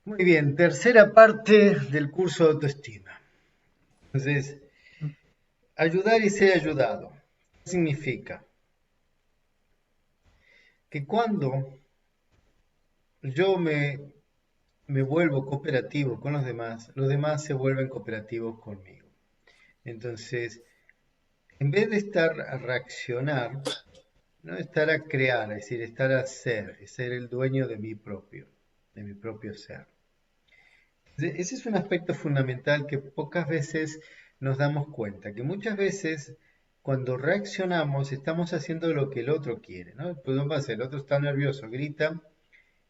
Muy bien, tercera parte del curso de autoestima. Entonces, ayudar y ser ayudado. ¿Qué significa? Que cuando yo me vuelvo cooperativo con los demás se vuelven cooperativos conmigo. Entonces, en vez de estar a reaccionar, no estar a crear, es decir, estar a ser el dueño de mi propio ser. Ese es un aspecto fundamental que pocas veces nos damos cuenta, que muchas veces cuando reaccionamos estamos haciendo lo que el otro quiere, ¿no? Pues no pasa, el otro está nervioso, grita,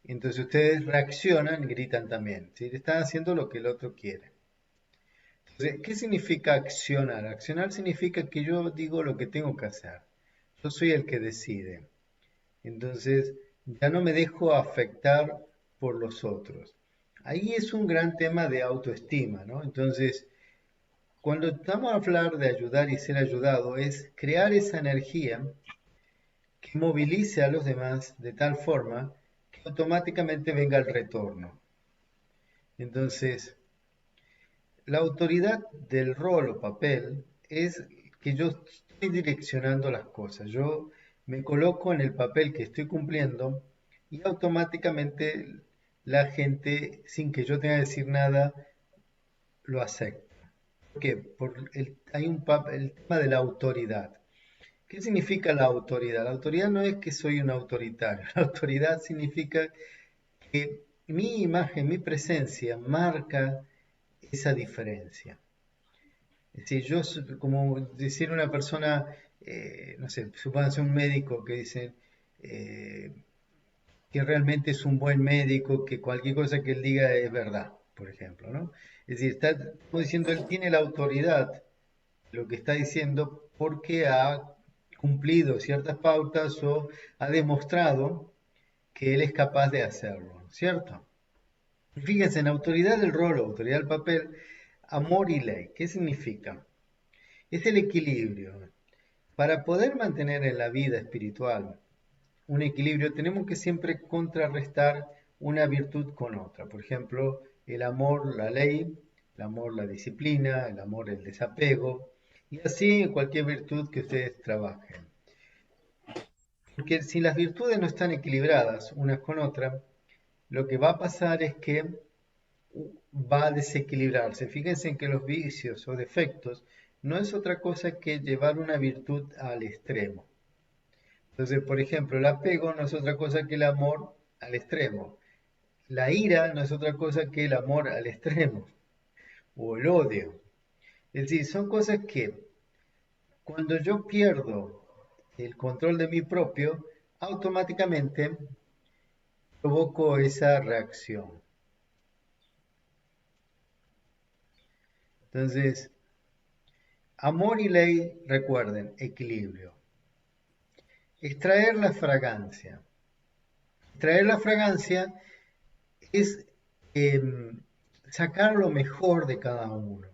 y entonces ustedes reaccionan y gritan también, ¿sí? Están haciendo lo que el otro quiere. Entonces, ¿qué significa accionar? Accionar significa que yo digo lo que tengo que hacer. Yo soy el que decide. Entonces, ya no me dejo afectar por los otros. Ahí es un gran tema de autoestima, ¿no? Entonces, cuando estamos a hablar de ayudar y ser ayudado, es crear esa energía que movilice a los demás de tal forma que automáticamente venga el retorno. Entonces, la autoridad del rol o papel es que yo estoy direccionando las cosas. Yo me coloco en el papel que estoy cumpliendo y automáticamente la gente, sin que yo tenga que decir nada, lo acepta. ¿Por qué? Hay el tema de la autoridad. ¿Qué significa la autoridad? La autoridad no es que soy un autoritario. La autoridad significa que mi imagen, mi presencia marca esa diferencia. Es decir, como decir una persona, no sé, supónganse un médico que dice eh, que realmente es un buen médico, que cualquier cosa que él diga es verdad, por ejemplo, ¿no? Es decir, estamos diciendo, él tiene la autoridad de lo que está diciendo porque ha cumplido ciertas pautas o ha demostrado que él es capaz de hacerlo, ¿cierto? Fíjense, en autoridad del rol, autoridad del papel, amor y ley, ¿qué significa? Es el equilibrio. Para poder mantener en la vida espiritual un equilibrio, tenemos que siempre contrarrestar una virtud con otra. Por ejemplo, el amor, la ley, el amor, la disciplina, el amor, el desapego, y así en cualquier virtud que ustedes trabajen. Porque si las virtudes no están equilibradas unas con otras, lo que va a pasar es que va a desequilibrarse. Fíjense en que los vicios o defectos no es otra cosa que llevar una virtud al extremo. Entonces, por ejemplo, el apego no es otra cosa que el amor al extremo. La ira no es otra cosa que el amor al extremo o el odio. Es decir, son cosas que cuando yo pierdo el control de mi propio, automáticamente provoco esa reacción. Entonces, amor y ley, recuerden, equilibrio. Extraer la fragancia. Extraer la fragancia es sacar lo mejor de cada uno,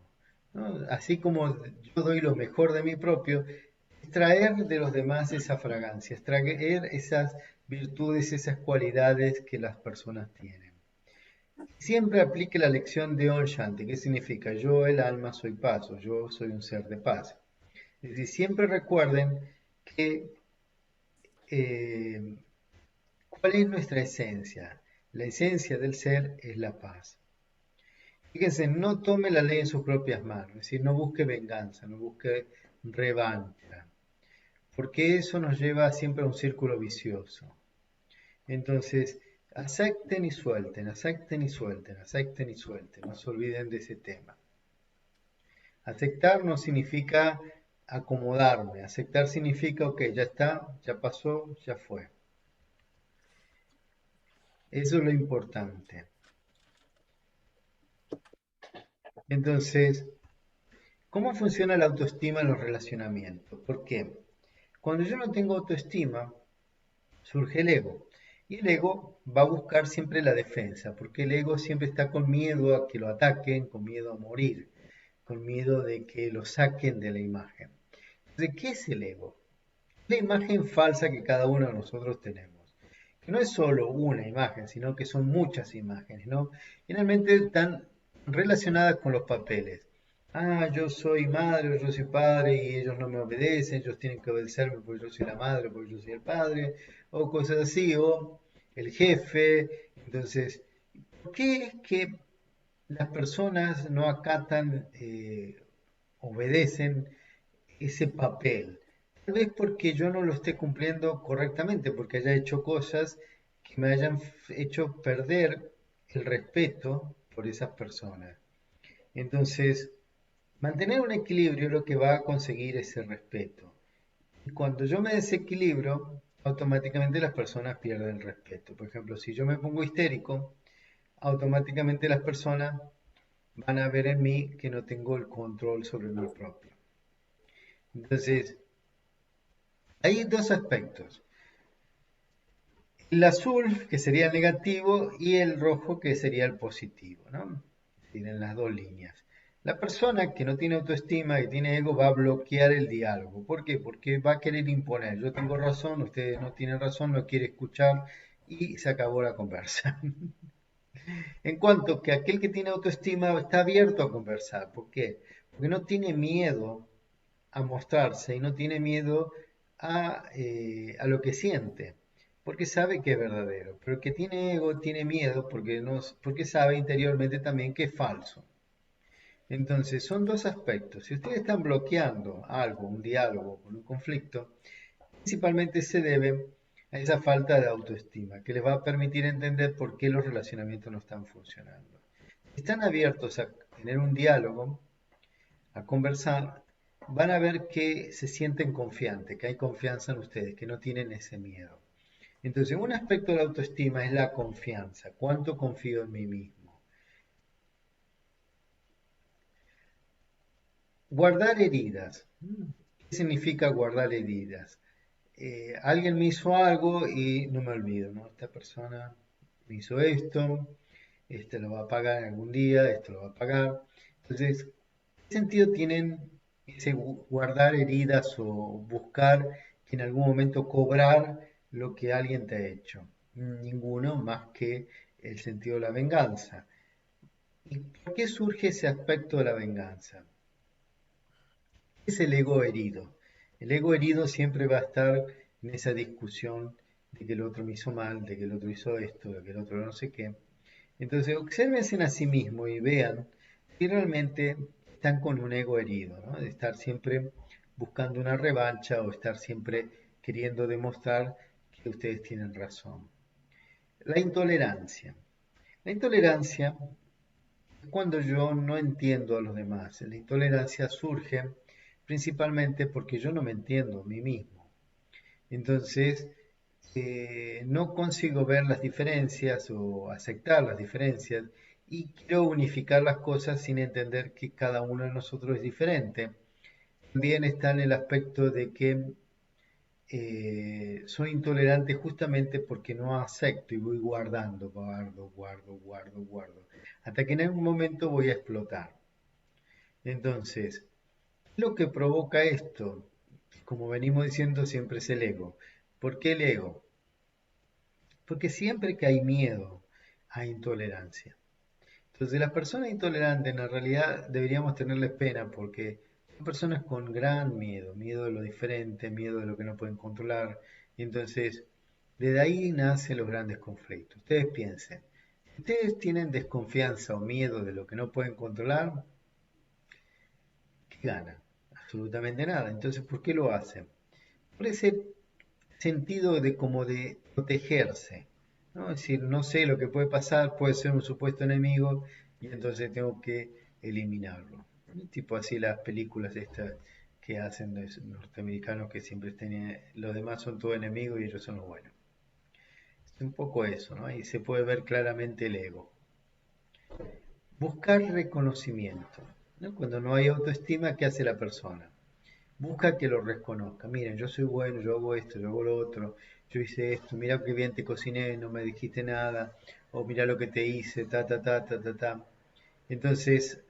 ¿no? Así como yo doy lo mejor de mi propio, extraer de los demás esa fragancia, extraer esas virtudes, esas cualidades que las personas tienen. Siempre aplique la lección de On Shanti, que significa yo, el alma, soy paz, o yo soy un ser de paz. Es decir, siempre recuerden que eh, ¿cuál es nuestra esencia? La esencia del ser es la paz. Fíjense, no tome la ley en sus propias manos, es decir, no busque venganza, no busque revancha, porque eso nos lleva siempre a un círculo vicioso. Entonces, acepten y suelten, acepten y suelten, acepten y suelten, no se olviden de ese tema. Aceptar no significa acomodarme, aceptar significa, ok, ya está, ya pasó, ya fue. Eso es lo importante. Entonces, ¿cómo funciona la autoestima en los relacionamientos? ¿Por qué? Cuando yo no tengo autoestima, surge el ego. Y el ego va a buscar siempre la defensa, porque el ego siempre está con miedo a que lo ataquen, con miedo a morir, con miedo de que lo saquen de la imagen. ¿De qué es el ego? La imagen falsa que cada uno de nosotros tenemos. que no es solo una imagen, sino que son muchas imágenes, ¿no? Generalmente están relacionadas con los papeles. Ah, yo soy madre o yo soy padre y ellos no me obedecen, ellos tienen que obedecerme porque yo soy la madre, porque yo soy el padre, o cosas así, o el jefe. Entonces, ¿por qué es que las personas no acatan, obedecen ese papel? Tal vez porque yo no lo esté cumpliendo correctamente, porque haya hecho cosas que me hayan hecho perder el respeto por esas personas. Entonces, mantener un equilibrio es lo que va a conseguir ese respeto. Y cuando yo me desequilibro, automáticamente las personas pierden el respeto. Por ejemplo, si yo me pongo histérico, automáticamente las personas van a ver en mí que no tengo el control sobre mí propio. Entonces, hay dos aspectos. El azul, que sería el negativo, y el rojo, que sería el positivo, ¿no? Tienen las dos líneas. La persona que no tiene autoestima, que tiene ego, va a bloquear el diálogo. ¿Por qué? Porque va a querer imponer. Yo tengo razón, ustedes no tienen razón, no quiere escuchar y se acabó la conversa. En cuanto que aquel que tiene autoestima está abierto a conversar. ¿Por qué? Porque no tiene miedo a mostrarse y no tiene miedo a lo que siente, porque sabe que es verdadero. Pero el que tiene ego tiene miedo porque, no, porque sabe interiormente también que es falso. Entonces, son dos aspectos. Si ustedes están bloqueando algo, un diálogo, un conflicto, principalmente se debe a esa falta de autoestima, que les va a permitir entender por qué los relacionamientos no están funcionando. Si están abiertos a tener un diálogo, a conversar, van a ver que se sienten confiantes, que hay confianza en ustedes, que no tienen ese miedo. Entonces, un aspecto de la autoestima es la confianza. ¿Cuánto confío en mí mismo? Guardar heridas. ¿Qué significa guardar heridas? Alguien me hizo algo y no me olvido, ¿no? Esta persona me hizo esto, este lo va a pagar algún día, esto lo va a pagar. Entonces, ¿qué sentido tienen ese guardar heridas o buscar en algún momento cobrar lo que alguien te ha hecho? Ninguno más que el sentido de la venganza. ¿Y por qué surge ese aspecto de la venganza? Es el ego herido. El ego herido siempre va a estar en esa discusión de que el otro me hizo mal, de que el otro hizo esto, de que el otro no sé qué. Entonces, obsérvense a sí mismos y vean si realmente están con un ego herido, ¿no? De estar siempre buscando una revancha o estar siempre queriendo demostrar que ustedes tienen razón. La intolerancia. La intolerancia es cuando yo no entiendo a los demás. La intolerancia surge principalmente porque yo no me entiendo a mí mismo. Entonces, no consigo ver las diferencias o aceptar las diferencias y quiero unificar las cosas sin entender que cada uno de nosotros es diferente. También está en el aspecto de que soy intolerante justamente porque no acepto y voy guardando, guardo, hasta que en algún momento voy a explotar. Entonces, lo que provoca esto, como venimos diciendo, siempre es el ego. ¿Por qué el ego? Porque siempre que hay miedo, hay intolerancia. Entonces, las personas intolerantes en la realidad deberíamos tenerles pena porque son personas con gran miedo, miedo de lo diferente, miedo de lo que no pueden controlar. Y entonces, desde ahí nacen los grandes conflictos. Ustedes piensen, si ustedes tienen desconfianza o miedo de lo que no pueden controlar, ¿qué ganan? Absolutamente nada. Entonces, ¿por qué lo hacen? Por ese sentido de como de protegerse, ¿no? Es decir, no sé lo que puede pasar, puede ser un supuesto enemigo y entonces tengo que eliminarlo. Tipo así las películas estas que hacen los norteamericanos que siempre tienen, los demás son todos enemigos y ellos son los buenos. Es un poco eso, ¿no? Y se puede ver claramente el ego. Buscar reconocimiento, ¿no? Cuando no hay autoestima, ¿qué hace la persona? Busca que lo reconozca. Miren, yo soy bueno, yo hago esto, yo hago lo otro, yo hice esto, mira qué bien te cociné, no me dijiste nada, o mira lo que te hice, ta. Entonces,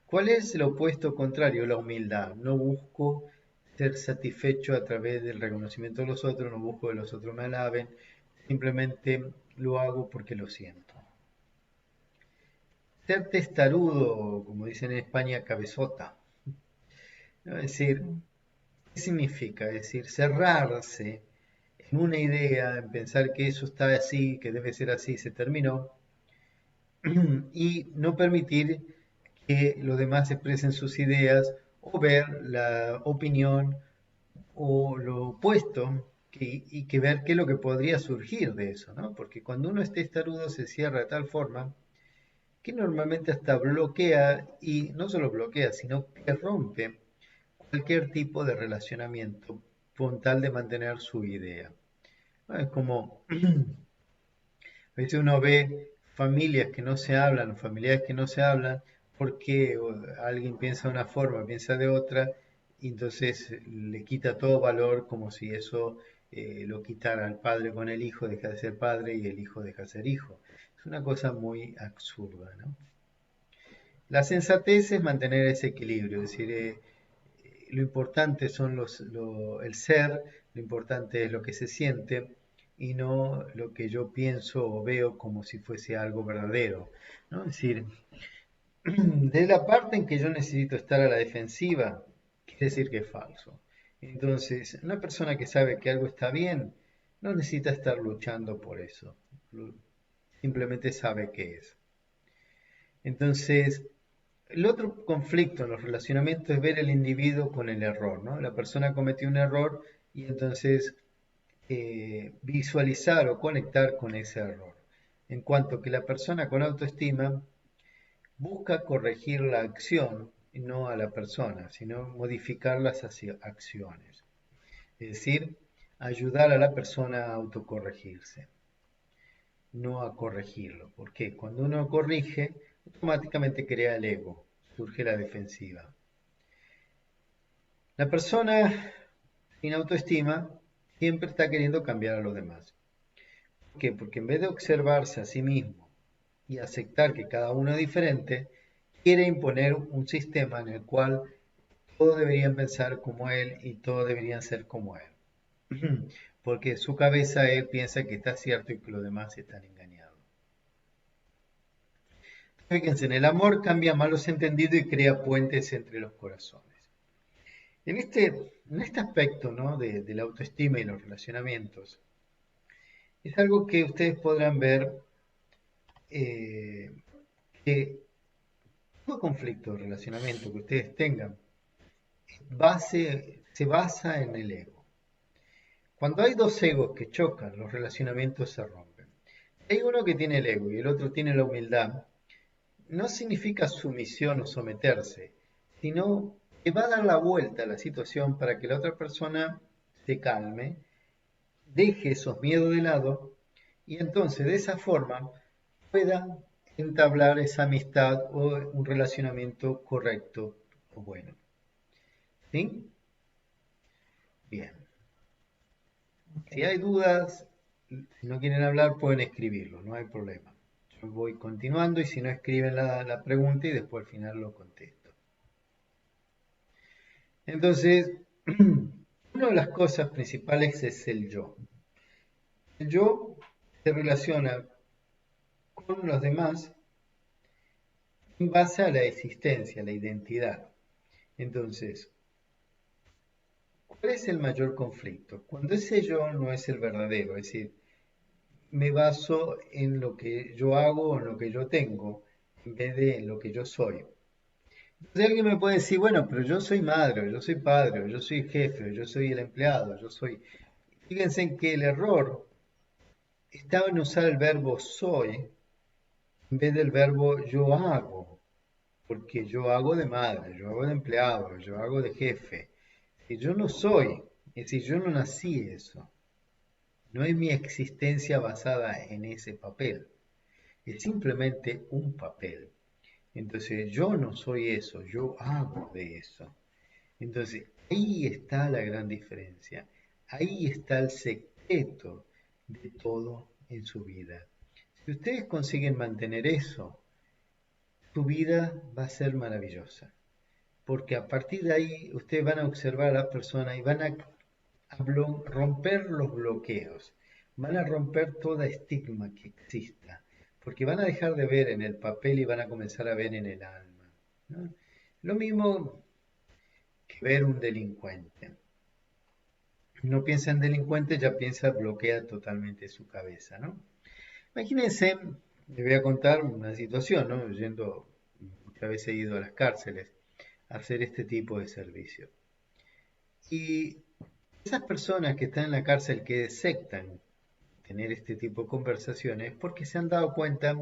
¿cuál es el opuesto contrario? La humildad. No busco ser satisfecho a través del reconocimiento de los otros, no busco que los otros me alaben, simplemente lo hago porque lo siento. Ser testarudo, como dicen en España, cabezota, ¿no? Es decir, ¿qué significa? Es decir, cerrarse en una idea, en pensar que eso está así, que debe ser así, se terminó, y no permitir que los demás expresen sus ideas o ver la opinión o lo opuesto y que ver qué es lo que podría surgir de eso, ¿no? Porque cuando uno es testarudo se cierra de tal forma que normalmente hasta bloquea y no solo bloquea, sino que rompe cualquier tipo de relacionamiento con tal de mantener su idea. ¿No? Es como a veces uno ve familias que no se hablan, familiares que no se hablan, porque alguien piensa de una forma, piensa de otra, y entonces le quita todo valor como si eso lo quitara al padre con el hijo, deja de ser padre y el hijo deja de ser hijo. Es una cosa muy absurda, ¿no? La sensatez es mantener ese equilibrio, es decir, lo importante son el ser, lo importante es lo que se siente y no lo que yo pienso o veo como si fuese algo verdadero, ¿no? Es decir, de la parte en que yo necesito estar a la defensiva, quiere decir que es falso. Entonces, una persona que sabe que algo está bien, no necesita estar luchando por eso, simplemente sabe qué es. Entonces, el otro conflicto en los relacionamientos es ver el individuo con el error, ¿no? La persona cometió un error y entonces visualizar o conectar con ese error. En cuanto que la persona con autoestima busca corregir la acción y no a la persona, sino modificar las acciones. Es decir, ayudar a la persona a autocorregirse, no a corregirlo. Porque cuando uno corrige, automáticamente crea el ego, surge la defensiva. La persona sin autoestima siempre está queriendo cambiar a los demás. ¿Por qué? Porque en vez de observarse a sí mismo y aceptar que cada uno es diferente, quiere imponer un sistema en el cual todos deberían pensar como él y todos deberían ser como él. Porque en su cabeza él piensa que está cierto y que los demás están engañados. Fíjense, en el amor cambia malos entendidos y crea puentes entre los corazones. En este aspecto, ¿no? de la autoestima y los relacionamientos, es algo que ustedes podrán ver eh, que todo conflicto de relacionamiento que ustedes tengan se basa en el ego. Cuando hay dos egos que chocan, los relacionamientos se rompen. Hay uno que tiene el ego y el otro tiene la humildad. No significa sumisión o someterse, sino que va a dar la vuelta a la situación para que la otra persona se calme, deje esos miedos de lado y entonces de esa forma pueda entablar esa amistad o un relacionamiento correcto o bueno. ¿Sí? Bien. Si Ok. hay dudas, si no quieren hablar, pueden escribirlo, no hay problema. Yo voy continuando y si no escriben la pregunta y después al final lo contesto. Entonces, una de las cosas principales es el yo. El yo se relaciona con los demás en base a la existencia, la identidad. Entonces, ¿cuál es el mayor conflicto? Cuando ese yo no es el verdadero, es decir, me baso en lo que yo hago o en lo que yo tengo, en vez de en lo que yo soy. Entonces alguien me puede decir, bueno, pero yo soy madre, o yo soy padre, o yo soy jefe, o yo soy el empleado, yo soy... Fíjense en que el error está en usar el verbo soy en vez del verbo yo hago, porque yo hago de madre, yo hago de empleado, yo hago de jefe. Y yo no soy, es decir, yo no nací eso. No es mi existencia basada en ese papel, es simplemente un papel. Entonces yo no soy eso, yo hago de eso. Entonces ahí está la gran diferencia, ahí está el secreto de todo en su vida. Si ustedes consiguen mantener eso, su vida va a ser maravillosa, porque a partir de ahí ustedes van a observar a la persona y van a romper los bloqueos. van a romper toda estigma que exista, porque van a dejar de ver en el papel y van a comenzar a ver en el alma, ¿no? Lo mismo que ver un delincuente. No piensa en delincuente, ya piensa, bloquea totalmente su cabeza, ¿no? Imagínense, les voy a contar una situación, ¿no? Muchas veces he ido a las cárceles a hacer este tipo de servicio. Y esas personas que están en la cárcel que aceptan tener este tipo de conversaciones porque se han dado cuenta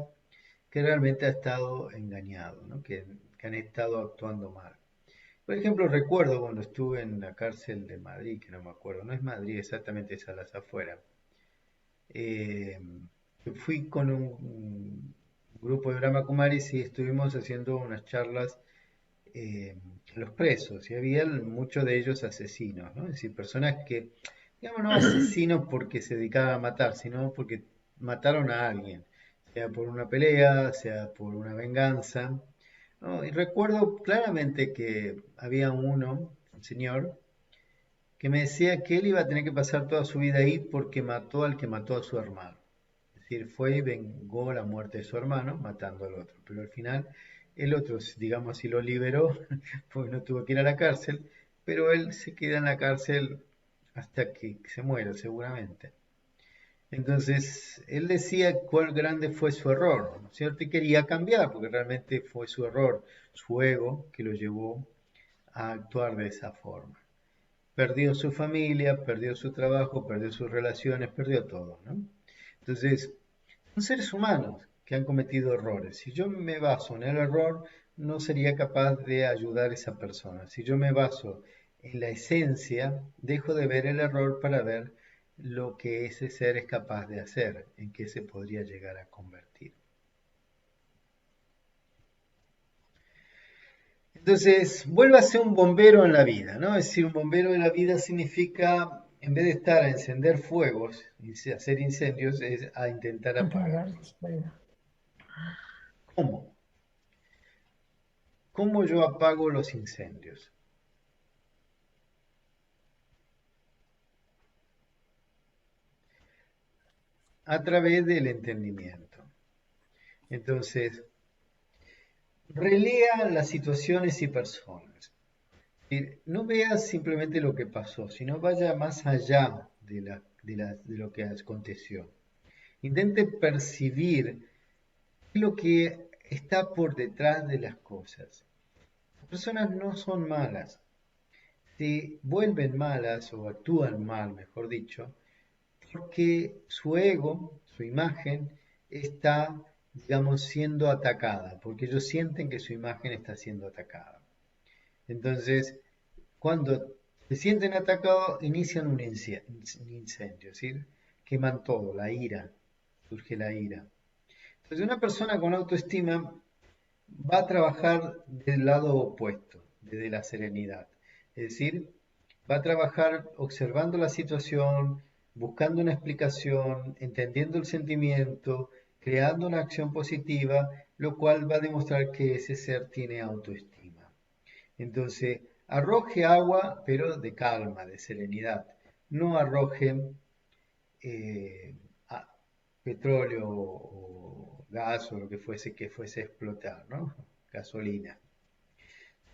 que realmente ha estado engañado, ¿no? Que han estado actuando mal. Por ejemplo, recuerdo cuando estuve en la cárcel de Madrid, que no me acuerdo, no es Madrid exactamente, es a las afueras. Eh, Fui con un grupo de Brahma Kumaris y estuvimos haciendo unas charlas a los presos y había muchos de ellos asesinos, ¿no? Es decir, personas que, digamos, no asesinos porque se dedicaban a matar, sino porque mataron a alguien, sea por una pelea, sea por una venganza, ¿no? Y recuerdo claramente que había un señor, que me decía que él iba a tener que pasar toda su vida ahí porque mató al que mató a su hermano. Es decir, fue y vengó la muerte de su hermano matando al otro. Pero al final el otro, digamos así, lo liberó, porque no tuvo que ir a la cárcel, pero él se queda en la cárcel hasta que se muera seguramente. Entonces, él decía cuál grande fue su error, ¿no es cierto? Y quería cambiar, porque realmente fue su error, su ego, que lo llevó a actuar de esa forma. Perdió su familia, perdió su trabajo, perdió sus relaciones, perdió todo, ¿no? Entonces, son seres humanos que han cometido errores. Si yo me baso en el error, no sería capaz de ayudar a esa persona. Si yo me baso en la esencia, dejo de ver el error para ver lo que ese ser es capaz de hacer, en qué se podría llegar a convertir. Entonces, vuelve a ser un bombero en la vida, ¿no? Es decir, un bombero en la vida significa, en vez de estar a encender fuegos y hacer incendios, es a intentar Apagar el apagarlos. fuego. ¿Cómo? ¿Cómo yo apago los incendios? A través del entendimiento. Entonces, relea las situaciones y personas. No veas simplemente lo que pasó, sino vaya más allá de lo que aconteció. Intente percibir lo que está por detrás de las cosas. Las personas no son malas. Se vuelven malas o actúan mal, mejor dicho, porque su ego, su imagen, está, digamos, siendo atacada, porque ellos sienten que su imagen está siendo atacada. Entonces, cuando se sienten atacados, inician un incendio, ¿sí? Queman todo, la ira, surge la ira. Entonces, una persona con autoestima va a trabajar del lado opuesto, desde la serenidad. Es decir, va a trabajar observando la situación, buscando una explicación, entendiendo el sentimiento, creando una acción positiva, lo cual va a demostrar que ese ser tiene autoestima. Entonces, arroje agua, pero de calma, de serenidad. No arroje eh, a- petróleo o gas o lo que fuese a explotar, ¿no? Gasolina.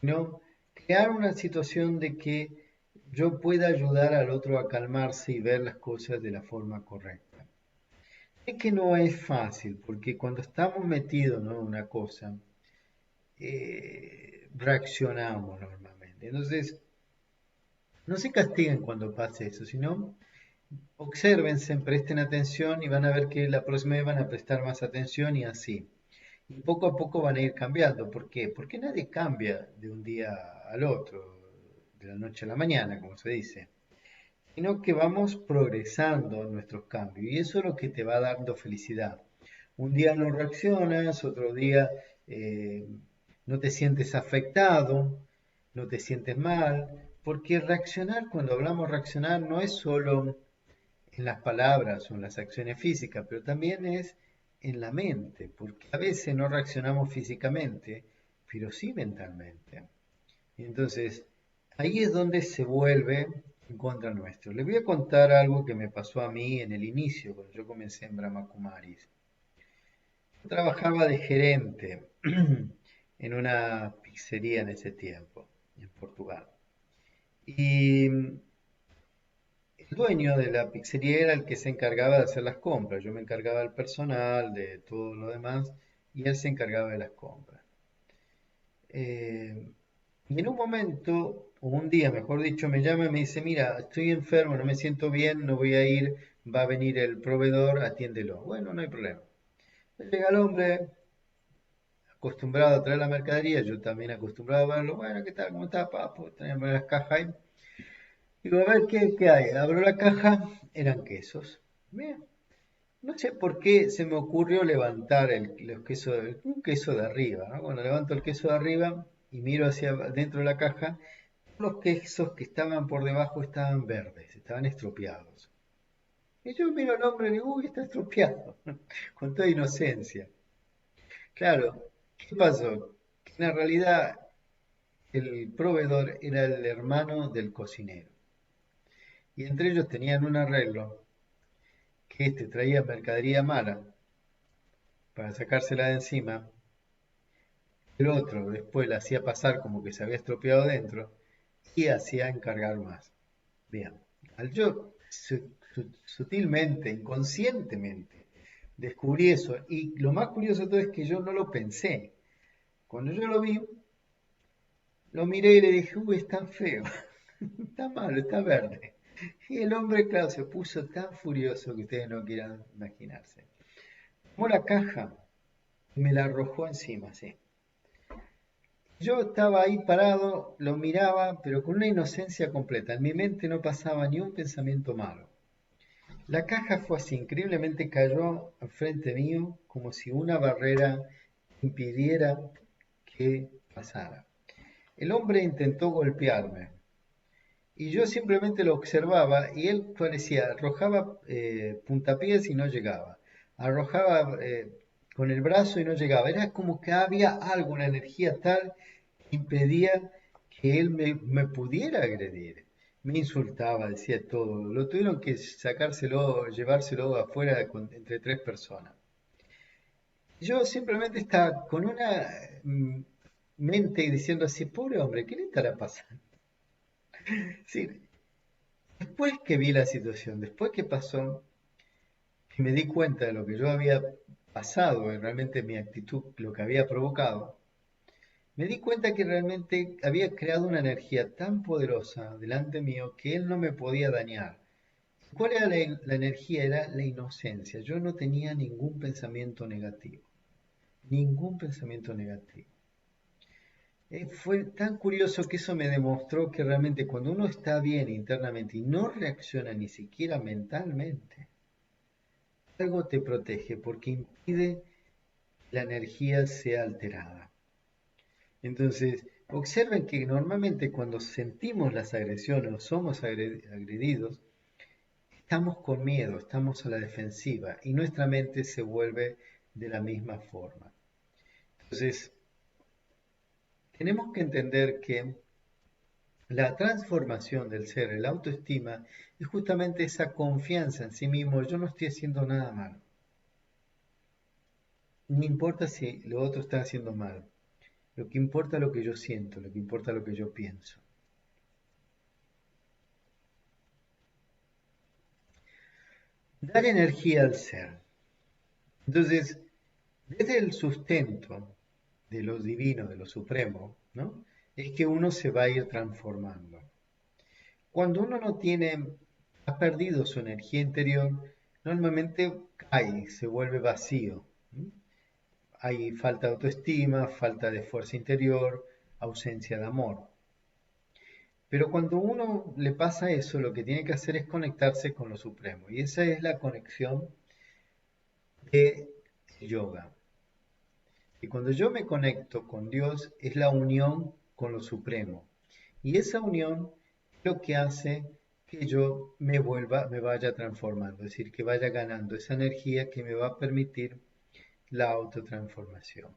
Sino crear una situación de que yo pueda ayudar al otro a calmarse y ver las cosas de la forma correcta. Es que no es fácil, porque cuando estamos metidos, ¿no?, en una cosa, reaccionamos normalmente. Entonces, no se castiguen cuando pase eso, sino obsérvense, presten atención y van a ver que la próxima vez van a prestar más atención y así. Y poco a poco van a ir cambiando. ¿Por qué? Porque nadie cambia de un día al otro, de la noche a la mañana, como se dice, sino que vamos progresando en nuestros cambios y eso es lo que te va dando felicidad. Un día no reaccionas, otro día eh, no te sientes afectado, no te sientes mal, porque reaccionar, cuando hablamos reaccionar, no es solo en las palabras o en las acciones físicas, pero también es en la mente, porque a veces no reaccionamos físicamente, pero sí mentalmente. Entonces, ahí es donde se vuelve en contra nuestro. Les voy a contar algo que me pasó a mí en el inicio, cuando yo comencé en Brahma Kumaris. Yo trabajaba de gerente en una pizzería en ese tiempo, en Portugal. Y el dueño de la pizzería era el que se encargaba de hacer las compras. Yo me encargaba del personal, de todo lo demás, y él se encargaba de las compras. Eh, y en un momento, o un día, mejor dicho, me llama y me dice, mira, estoy enfermo, no me siento bien, no voy a ir, va a venir el proveedor, atiéndelo. Bueno, no hay problema. Llega el hombre, acostumbrado a traer la mercadería, yo también acostumbrado a verlo, bueno, ¿qué tal? ¿Cómo está, papo? Tenemos las cajas ahí. Digo, a ver, ¿qué hay? Abro la caja, eran quesos. Bien. No sé por qué se me ocurrió levantar los quesos, un queso de arriba, ¿no? Cuando levanto el queso de arriba y miro hacia dentro de la caja, los quesos que estaban por debajo estaban verdes, estaban estropeados. Y yo miro al hombre y digo, uy, está estropeado, con toda inocencia. Claro, ¿qué pasó? Que en realidad el proveedor era el hermano del cocinero. Y entre ellos tenían un arreglo que este traía mercadería mala para sacársela de encima. El otro después la hacía pasar como que se había estropeado dentro y hacía encargar más. Bien, al yo sutilmente, inconscientemente, descubrí eso y lo más curioso de todo es que yo no lo pensé. Cuando yo lo vi, lo miré y le dije, uy, es tan feo, está malo, está verde. Y el hombre, claro, se puso tan furioso que ustedes no quieran imaginarse. Tomó la caja y me la arrojó encima, sí. Yo estaba ahí parado, lo miraba, pero con una inocencia completa. En mi mente no pasaba ni un pensamiento malo. La caja fue así, increíblemente cayó al frente mío como si una barrera impidiera que pasara. El hombre intentó golpearme y yo simplemente lo observaba y él parecía, arrojaba puntapiés y no llegaba, arrojaba con el brazo y no llegaba. Era como que había algo, una energía tal que impedía que él me pudiera agredir. Me insultaba, decía todo. Lo tuvieron que sacárselo, llevárselo afuera entre tres personas. Yo simplemente estaba con una mente diciendo así, pobre hombre, ¿qué le estará pasando? Sí, después que vi la situación, después que pasó, y me di cuenta de lo que yo había pasado, y realmente mi actitud, lo que había provocado, me di cuenta que realmente había creado una energía tan poderosa delante mío que él no me podía dañar. ¿Cuál era la energía? Era la inocencia. Yo no tenía ningún pensamiento negativo. Ningún pensamiento negativo. Fue tan curioso que eso me demostró que realmente cuando uno está bien internamente y no reacciona ni siquiera mentalmente, algo te protege porque impide que la energía sea alterada. Entonces, observen que normalmente cuando sentimos las agresiones o somos agredidos, estamos con miedo, estamos a la defensiva y nuestra mente se vuelve de la misma forma. Entonces, tenemos que entender que la transformación del ser, la autoestima, es justamente esa confianza en sí mismo. Yo no estoy haciendo nada malo. No importa si lo otro está haciendo mal. Lo que importa es lo que yo siento, lo que importa es lo que yo pienso. Dar energía al ser. Entonces, desde el sustento de lo divino, de lo supremo, ¿no? Es que uno se va a ir transformando. Cuando uno no tiene, ha perdido su energía interior, normalmente cae, se vuelve vacío. ¿Mm? Hay falta de autoestima, falta de fuerza interior, ausencia de amor. Pero cuando uno le pasa eso, lo que tiene que hacer es conectarse con lo supremo. Y esa es la conexión de yoga. Y cuando yo me conecto con Dios, es la unión con lo supremo. Y esa unión es lo que hace que yo me vaya transformando, es decir, que vaya ganando esa energía que me va a permitir la autotransformación.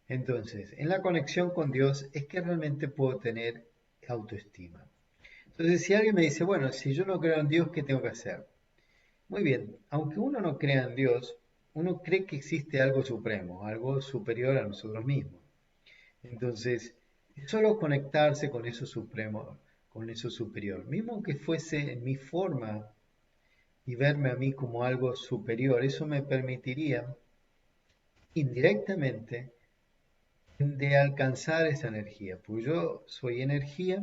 Entonces, en la conexión con Dios es que realmente puedo tener autoestima. Entonces, si alguien me dice, bueno, si yo no creo en Dios, ¿qué tengo que hacer? Muy bien, aunque uno no crea en Dios, uno cree que existe algo supremo, algo superior a nosotros mismos. Entonces, es solo conectarse con eso supremo, con eso superior. Mismo que fuese mi forma y verme a mí como algo superior, eso me permitiría indirectamente de alcanzar esa energía, pues yo soy energía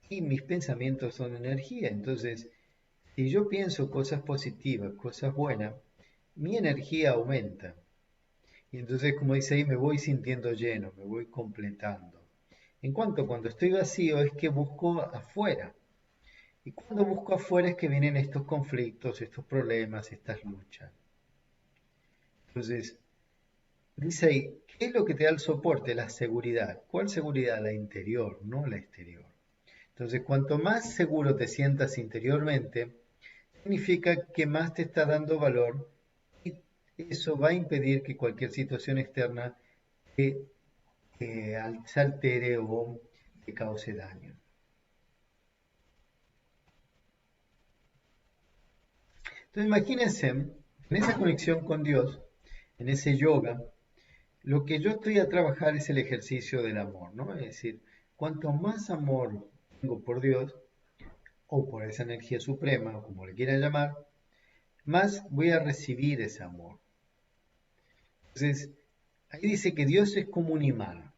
y mis pensamientos son energía. Entonces, si yo pienso cosas positivas, cosas buenas, mi energía aumenta. Y entonces, como dice ahí, me voy sintiendo lleno, me voy completando. En cuanto cuando estoy vacío es que busco afuera. Y cuando busco afuera es que vienen estos conflictos, estos problemas, estas luchas. Entonces, dice ahí, ¿qué es lo que te da el soporte? La seguridad. ¿Cuál seguridad? La interior, no la exterior. Entonces, cuanto más seguro te sientas interiormente, significa que más te está dando valor y eso va a impedir que cualquier situación externa te, se altere o te cause daño. Entonces, imagínense, en esa conexión con Dios, en ese yoga, lo que yo estoy a trabajar es el ejercicio del amor, ¿no? Es decir, cuanto más amor tengo por Dios, o por esa energía suprema, o como le quieran llamar, más voy a recibir ese amor. Entonces, ahí dice que Dios es como un imán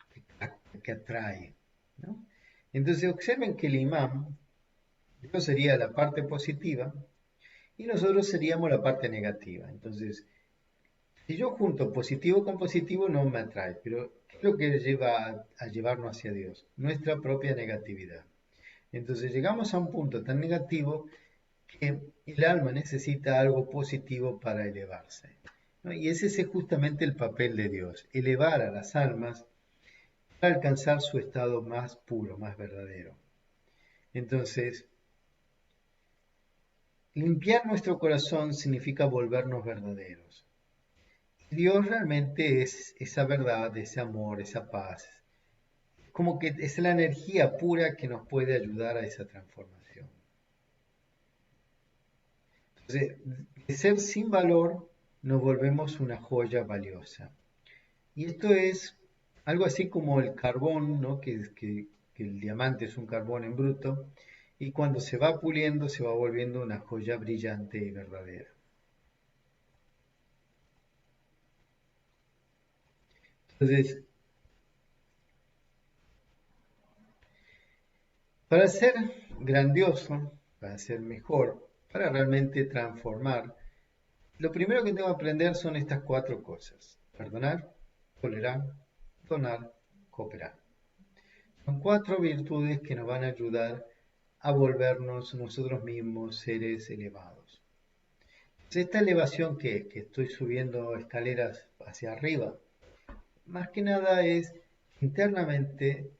que atrae, ¿no? Entonces, observen que el imán, Dios sería la parte positiva y nosotros seríamos la parte negativa. Entonces, si yo junto positivo con positivo no me atrae, pero ¿qué es lo que lleva a llevarnos hacia Dios? Nuestra propia negatividad. Entonces llegamos a un punto tan negativo que el alma necesita algo positivo para elevarse, ¿no? Y ese es justamente el papel de Dios, elevar a las almas para alcanzar su estado más puro, más verdadero. Entonces, limpiar nuestro corazón significa volvernos verdaderos. Dios realmente es esa verdad, ese amor, esa paz. Como que es la energía pura que nos puede ayudar a esa transformación. Entonces, de ser sin valor, nos volvemos una joya valiosa. Y esto es algo así como el carbón, ¿no? Que el diamante es un carbón en bruto, y cuando se va puliendo se va volviendo una joya brillante y verdadera. Entonces, para ser grandioso, para ser mejor, para realmente transformar, lo primero que tengo que aprender son estas cuatro cosas: perdonar, tolerar, donar, cooperar. Son cuatro virtudes que nos van a ayudar a volvernos nosotros mismos seres elevados. Esta elevación que estoy subiendo escaleras hacia arriba, más que nada es internamente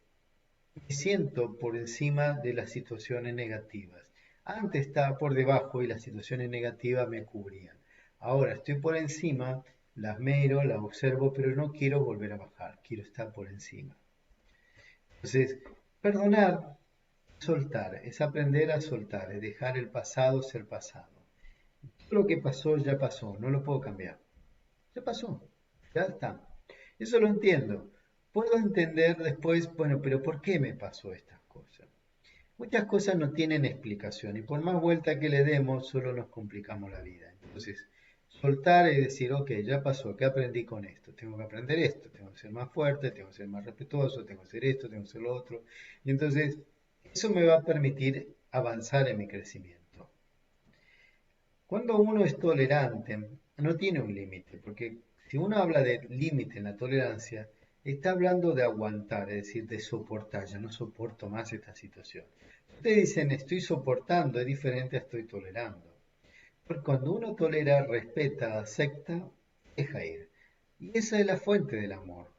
me siento por encima de las situaciones negativas. Antes estaba por debajo y las situaciones negativas me cubrían. Ahora estoy por encima, las miro, las observo, pero no quiero volver a bajar, quiero estar por encima. Entonces, perdonar, soltar, es aprender a soltar, es dejar el pasado ser pasado. Todo lo que pasó ya pasó, no lo puedo cambiar. Ya pasó, ya está. Eso lo entiendo. Puedo entender después, bueno, pero ¿por qué me pasó estas cosas? Muchas cosas no tienen explicación y por más vuelta que le demos, solo nos complicamos la vida. Entonces, soltar es decir, ok, ya pasó, ¿qué aprendí con esto? Tengo que aprender esto, tengo que ser más fuerte, tengo que ser más respetuoso, tengo que hacer esto, tengo que hacer lo otro. Y entonces, eso me va a permitir avanzar en mi crecimiento. Cuando uno es tolerante, no tiene un límite, porque si uno habla de límite en la tolerancia, está hablando de aguantar, es decir, de soportar. Ya no soporto más esta situación. Ustedes dicen estoy soportando, es diferente a estoy tolerando. Porque cuando uno tolera, respeta, acepta, deja ir. Y esa es la fuente del amor.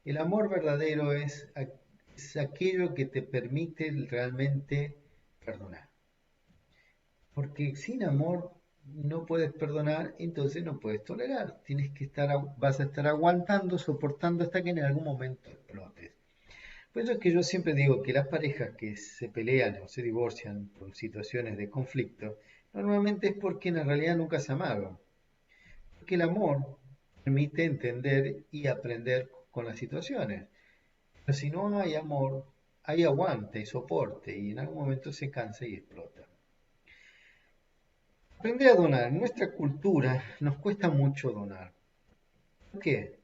El amor verdadero es aquello que te permite realmente perdonar. Porque sin amor no puedes perdonar, entonces no puedes tolerar. Tienes que estar, vas a estar aguantando, soportando hasta que en algún momento explotes. Por eso es que yo siempre digo que las parejas que se pelean o se divorcian por situaciones de conflicto, normalmente es porque en realidad nunca se amaron. Porque el amor permite entender y aprender con las situaciones. Pero si no hay amor, hay aguante y soporte y en algún momento se cansa y explota. Aprender a donar. En nuestra cultura nos cuesta mucho donar. ¿Por qué?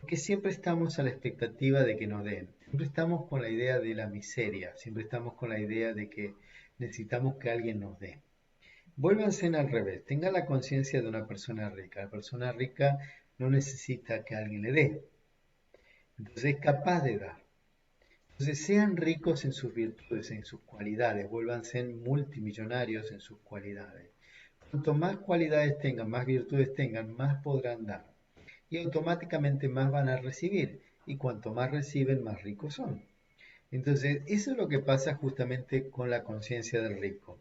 Porque siempre estamos a la expectativa de que nos den. Siempre estamos con la idea de la miseria. Siempre estamos con la idea de que necesitamos que alguien nos dé. Vuélvanse al revés. Tenga la conciencia de una persona rica. La persona rica no necesita que alguien le dé. Entonces es capaz de dar. Entonces sean ricos en sus virtudes, en sus cualidades. Vuélvanse multimillonarios en sus cualidades. Cuanto más cualidades tengan, más virtudes tengan, más podrán dar. Y automáticamente más van a recibir. Y cuanto más reciben, más ricos son. Entonces, eso es lo que pasa justamente con la conciencia del rico.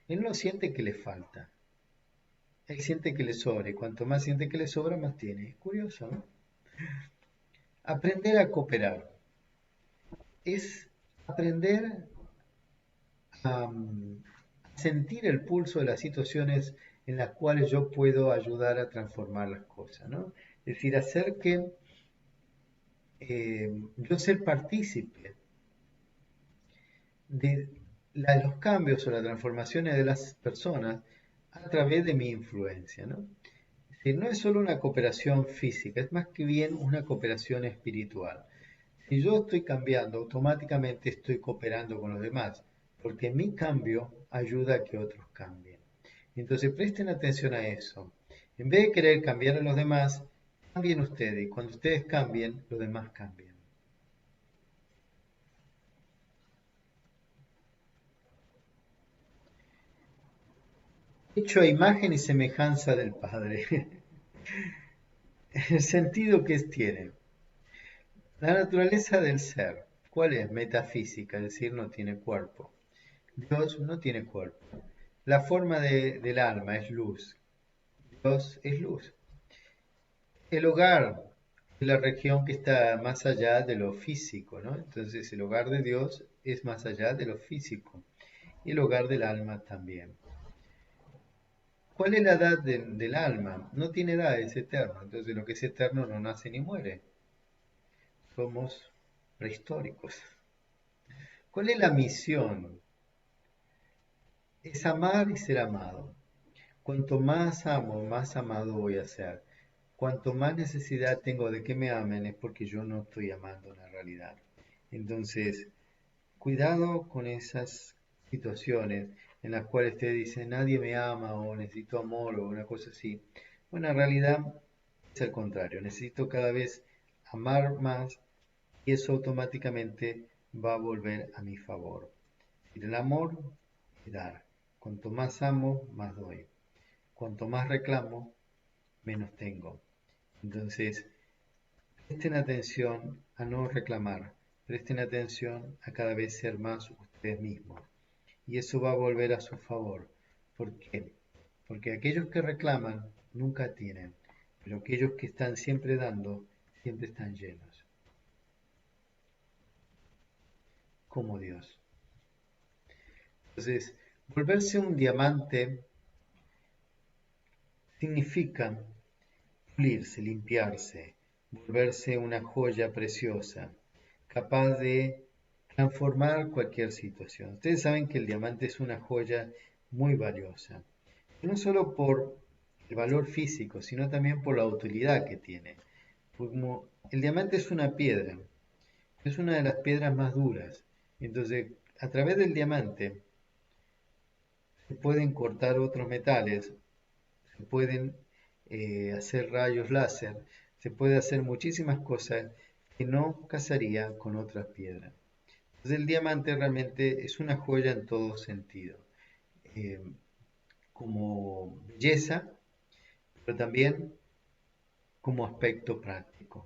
Él no siente que le falta. Él siente que le sobra. Y cuanto más siente que le sobra, más tiene. Es curioso, ¿no? Aprender a cooperar. Es aprender a sentir el pulso de las situaciones en las cuales yo puedo ayudar a transformar las cosas, ¿no? Es decir, hacer que yo ser partícipe de los cambios o las transformaciones de las personas a través de mi influencia, ¿no? Es decir, no es solo una cooperación física, es más que bien una cooperación espiritual. Si yo estoy cambiando, automáticamente estoy cooperando con los demás, porque mi cambio ayuda a que otros cambien. Entonces presten atención a eso. En vez de querer cambiar a los demás, cambien ustedes y cuando ustedes cambien, los demás cambian. Hecho a imagen y semejanza del Padre. El sentido que tiene. La naturaleza del ser. ¿Cuál es? Metafísica, es decir, no tiene cuerpo. Dios no tiene cuerpo. La forma del alma es luz. Dios es luz. El hogar es la región que está más allá de lo físico, ¿no? Entonces el hogar de Dios es más allá de lo físico y el hogar del alma también. ¿Cuál es la edad del alma? No tiene edad, es eterno. Entonces lo que es eterno no nace ni muere. Somos prehistóricos. ¿Cuál es la misión? Es amar y ser amado. Cuanto más amo, más amado voy a ser. Cuanto más necesidad tengo de que me amen es porque yo no estoy amando en la realidad. Entonces, cuidado con esas situaciones en las cuales te dicen nadie me ama o necesito amor o una cosa así. Bueno, en realidad es al contrario. Necesito cada vez amar más y eso automáticamente va a volver a mi favor. El amor es dar. Cuanto más amo, más doy. Cuanto más reclamo, menos tengo. Entonces, presten atención a no reclamar, presten atención a cada vez ser más ustedes mismos. Y eso va a volver a su favor. ¿Por qué? Porque aquellos que reclaman nunca tienen, pero aquellos que están siempre dando, siempre están llenos, como Dios. Entonces, volverse un diamante significa pulirse, limpiarse, volverse una joya preciosa, capaz de transformar cualquier situación. Ustedes saben que el diamante es una joya muy valiosa, no solo por el valor físico, sino también por la utilidad que tiene. Como el diamante es una piedra, es una de las piedras más duras. Entonces, a través del diamante se pueden cortar otros metales, se pueden hacer rayos láser, se puede hacer muchísimas cosas que no casaría con otras piedras. Entonces el diamante realmente es una joya en todo sentido, eh, como belleza, pero también como aspecto práctico.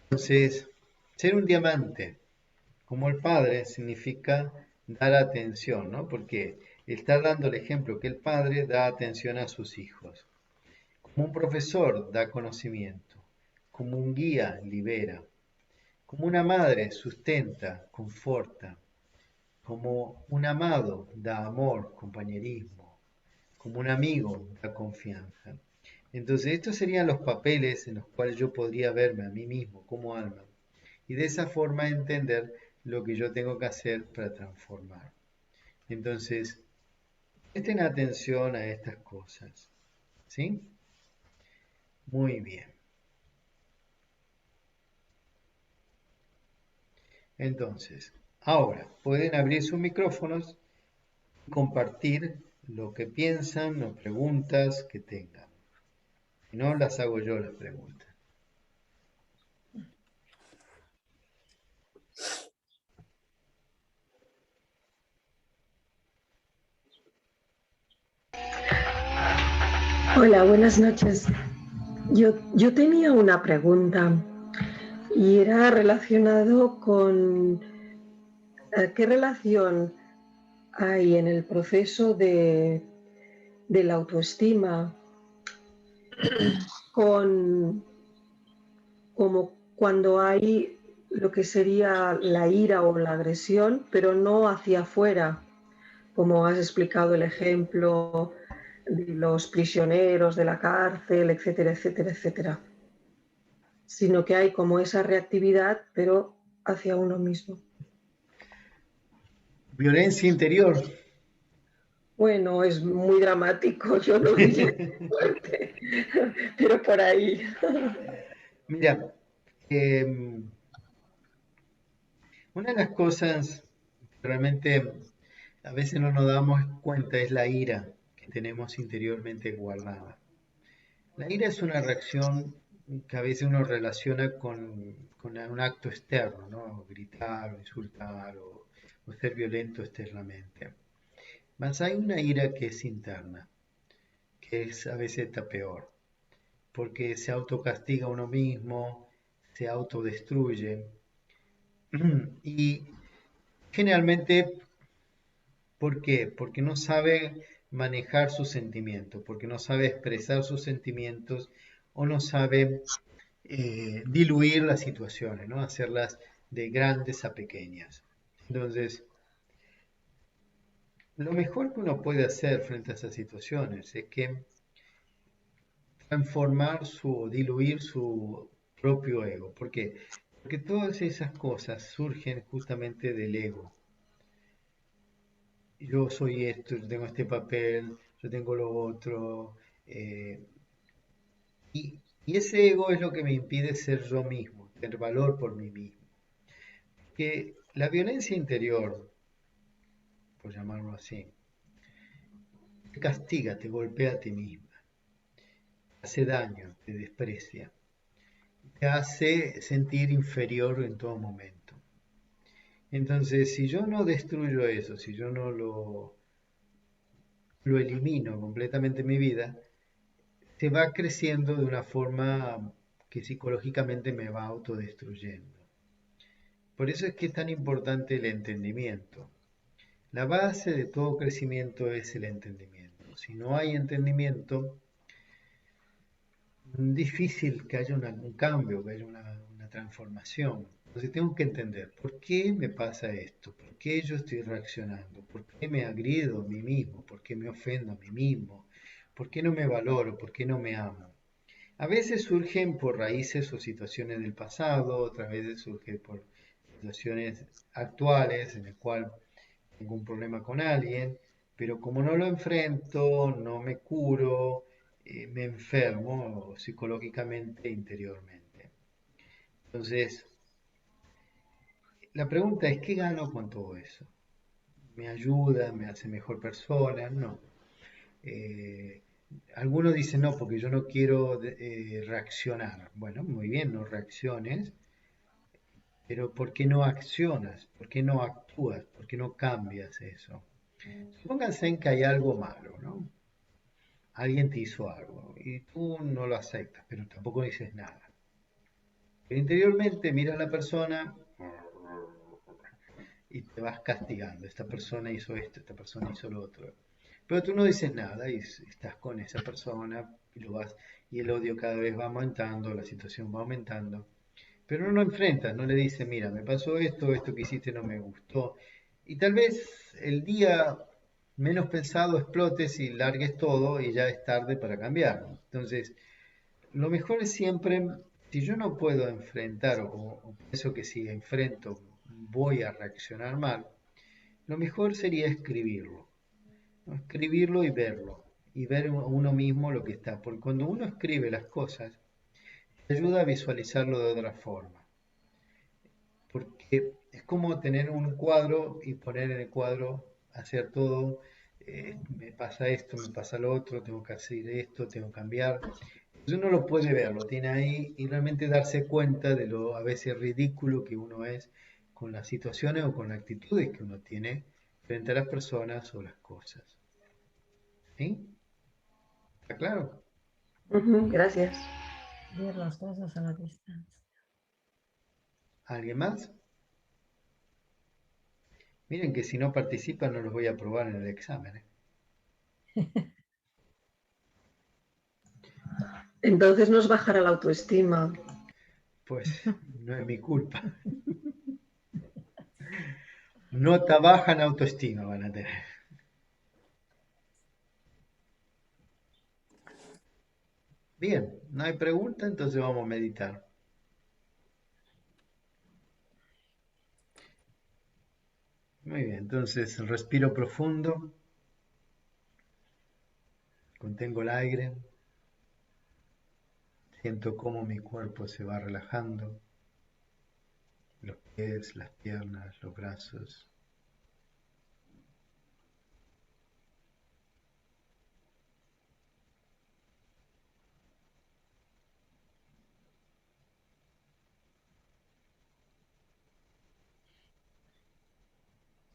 Entonces, ser un diamante como el padre significa dar atención, ¿no? Porque está dando el ejemplo que el padre da atención a sus hijos. Como un profesor da conocimiento, como un guía libera. Como una madre sustenta, conforta, como un amado da amor, compañerismo, como un amigo da confianza. Entonces, estos serían los papeles en los cuales yo podría verme a mí mismo como alma y de esa forma entender lo que yo tengo que hacer para transformar. Entonces, presten atención a estas cosas, ¿sí? Muy bien. Entonces, ahora pueden abrir sus micrófonos y compartir lo que piensan o preguntas que tengan. Si no, las hago yo las preguntas. Hola, buenas noches. Yo tenía una pregunta y era relacionado con qué relación hay en el proceso de la autoestima con como cuando hay lo que sería la ira o la agresión, pero no hacia afuera, como has explicado el ejemplo de los prisioneros de la cárcel, etcétera, etcétera, etcétera, sino que hay como esa reactividad, pero hacia uno mismo. Violencia interior. Bueno, es muy dramático, yo lo diría fuerte, pero por ahí. Mira, una de las cosas que realmente a veces no nos damos cuenta es la ira que tenemos interiormente guardada. La ira es una reacción que a veces uno relaciona con un acto externo, ¿no? Gritar, insultar o ser violento externamente. Mas hay una ira que es interna, que es a veces está peor, porque se autocastiga a uno mismo, se autodestruye y generalmente, ¿por qué? Porque no sabe manejar sus sentimientos, porque no sabe expresar sus sentimientos o no sabe diluir las situaciones, ¿no? Hacerlas de grandes a pequeñas. Entonces, lo mejor que uno puede hacer frente a esas situaciones es que transformar diluir su propio ego. ¿Por qué? Porque todas esas cosas surgen justamente del ego. Yo soy esto, yo tengo este papel, yo tengo lo otro. eh, y ese ego es lo que me impide ser yo mismo, tener valor por mí mismo. Que la violencia interior, por llamarlo así, te castiga, te golpea a ti misma, te hace daño, te desprecia, te hace sentir inferior en todo momento. Entonces, si yo no destruyo eso, si yo no lo elimino completamente en mi vida, se va creciendo de una forma que psicológicamente me va autodestruyendo. Por eso es que es tan importante el entendimiento. La base de todo crecimiento es el entendimiento. Si no hay entendimiento, difícil que haya un cambio, que haya una transformación. Entonces tengo que entender por qué me pasa esto, por qué yo estoy reaccionando, por qué me agrido a mí mismo, por qué me ofendo a mí mismo, por qué no me valoro, por qué no me amo. A veces surgen por raíces o situaciones del pasado, otras veces surgen por situaciones actuales en el cual tengo un problema con alguien, pero como no lo enfrento, no me curo, me enfermo psicológicamente e interiormente. Entonces, la pregunta es, ¿qué gano con todo eso? ¿Me ayuda? ¿Me hace mejor persona? No. Eh, Algunos dicen, no, porque yo no quiero reaccionar. Bueno, muy bien, no reacciones, pero ¿por qué no accionas? ¿Por qué no actúas? ¿Por qué no cambias eso? Pónganse en que hay algo malo, ¿no? Alguien te hizo algo y tú no lo aceptas, pero tampoco dices nada. Pero interiormente miras a la persona y te vas castigando. Esta persona hizo esto, esta persona hizo lo otro. Pero tú no dices nada y estás con esa persona y lo vas y el odio cada vez va aumentando, la situación va aumentando. pero no lo enfrenta, no le dice, mira, me pasó esto, esto que hiciste no me gustó. Y tal vez el día menos pensado explotes y largues todo y ya es tarde para cambiar. Entonces, lo mejor es siempre, si yo no puedo enfrentar o pienso que si enfrento voy a reaccionar mal, lo mejor sería escribirlo, ¿no? Escribirlo y ver uno mismo lo que está. Porque cuando uno escribe las cosas, te ayuda a visualizarlo de otra forma. Porque es como tener un cuadro y poner en el cuadro, hacer todo, me pasa esto, me pasa lo otro, tengo que hacer esto, tengo que cambiar. Entonces uno lo puede ver, lo tiene ahí y realmente darse cuenta de lo a veces ridículo que uno es con las situaciones o con las actitudes que uno tiene frente a las personas o las cosas. ¿Sí? ¿Está claro? Ujú, gracias. Ver las cosas a la distancia. ¿Alguien más? Miren que si no participan no los voy a aprobar en el examen, ¿eh? Entonces nos bajará la autoestima. Pues no es mi culpa. Nota baja en autoestima van a tener. Bien, no hay pregunta, entonces vamos a meditar. Muy bien, entonces respiro profundo, contengo el aire, siento cómo mi cuerpo se va relajando, los pies, las piernas, los brazos.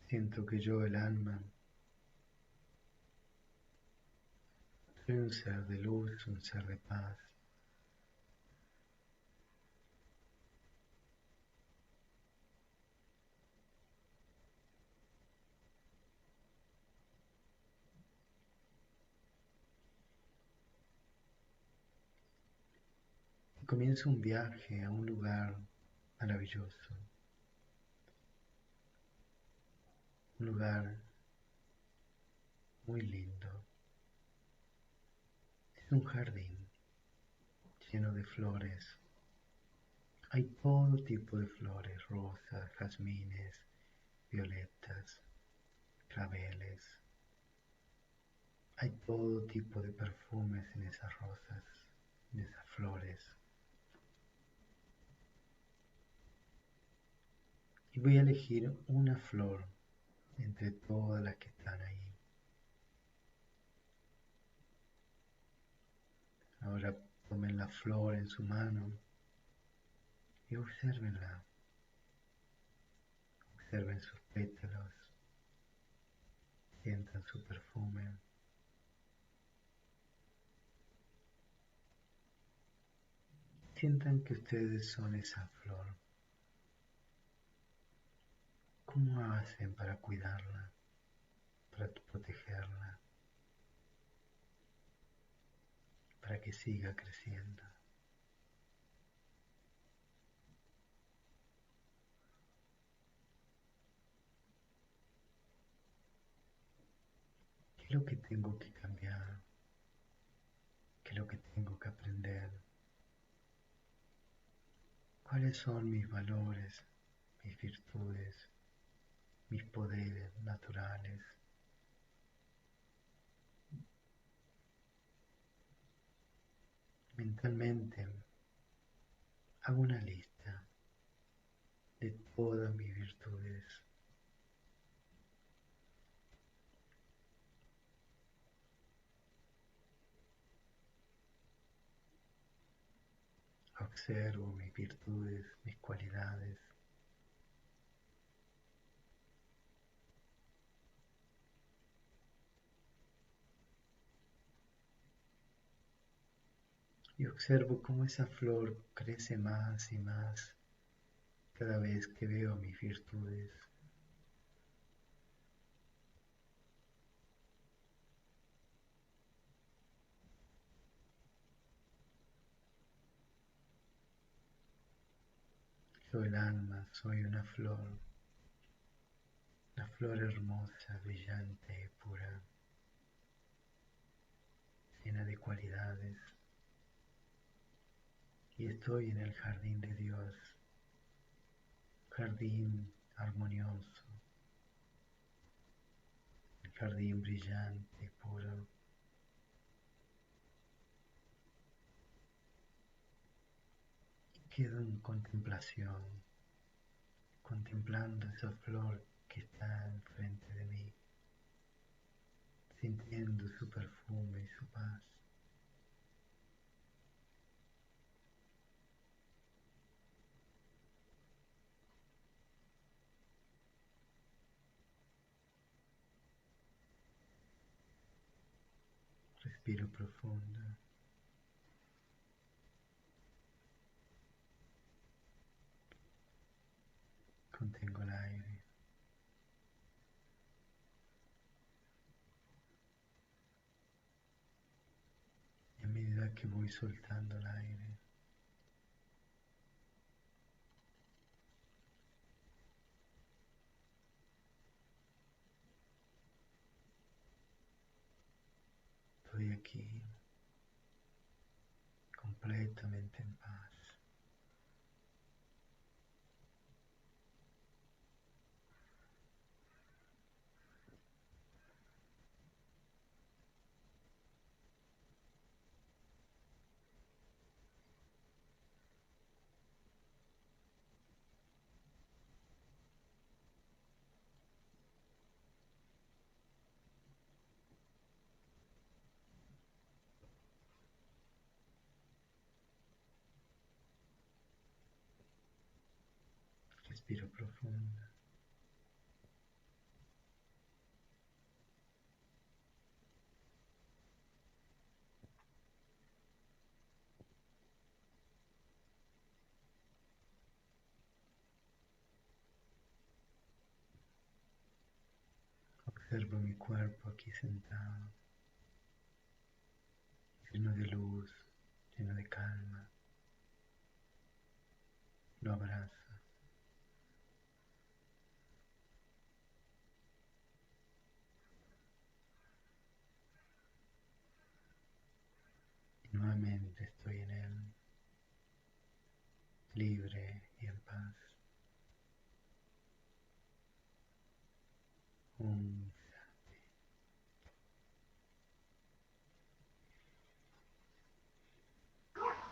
Siento que yo, el alma, soy un ser de luz, un ser de paz. Y comienzo un viaje a un lugar maravilloso, un lugar muy lindo. Es un jardín lleno de flores. Hay todo tipo de flores, rosas, jazmines, violetas, claveles. Hay todo tipo de perfumes en esas rosas, en esas flores. Y voy a elegir una flor entre todas las que están ahí. Ahora tomen la flor en su mano y obsérvenla. Observen sus pétalos, sientan su perfume. Sientan que ustedes son esa flor. ¿Cómo hacen para cuidarla, para protegerla, para que siga creciendo? ¿Qué es lo que tengo que cambiar? ¿Qué es lo que tengo que aprender? ¿Cuáles son mis valores, mis virtudes, mis poderes naturales? Mentalmente hago una lista de todas mis virtudes. Observo mis virtudes, mis cualidades. Y observo cómo esa flor crece más y más cada vez que veo mis virtudes. Soy el alma, soy una flor hermosa, brillante y pura, llena de cualidades. Y estoy en el jardín de Dios, jardín armonioso, el jardín brillante y puro. Y quedo en contemplación, contemplando esa flor que está enfrente de mí, sintiendo su perfume y su paz. Respiro profundo. Contengo el aire. Y a medida que voy soltando el aire, estoy aquí completamente en paz. Respiro profundo. Observo mi cuerpo aquí sentado, lleno de luz, lleno de calma. Lo abrazo. Y nuevamente estoy en él, libre y en paz. Un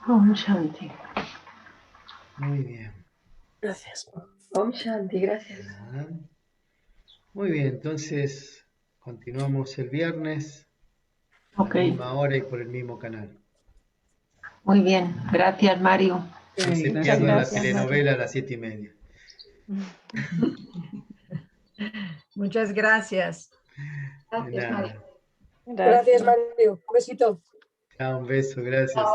Om Shanti. Muy bien. Gracias. Om Shanti, gracias. Nada. Muy bien, entonces continuamos el viernes a Ok, la misma hora y por el mismo canal. muy bien. Gracias, Mario. No se Muchas pierdan la gracias, telenovela a las 7:30. Muchas gracias. De Gracias, Mario. nada. Gracias, Mario. Un besito. Chao, un beso, gracias. Chao.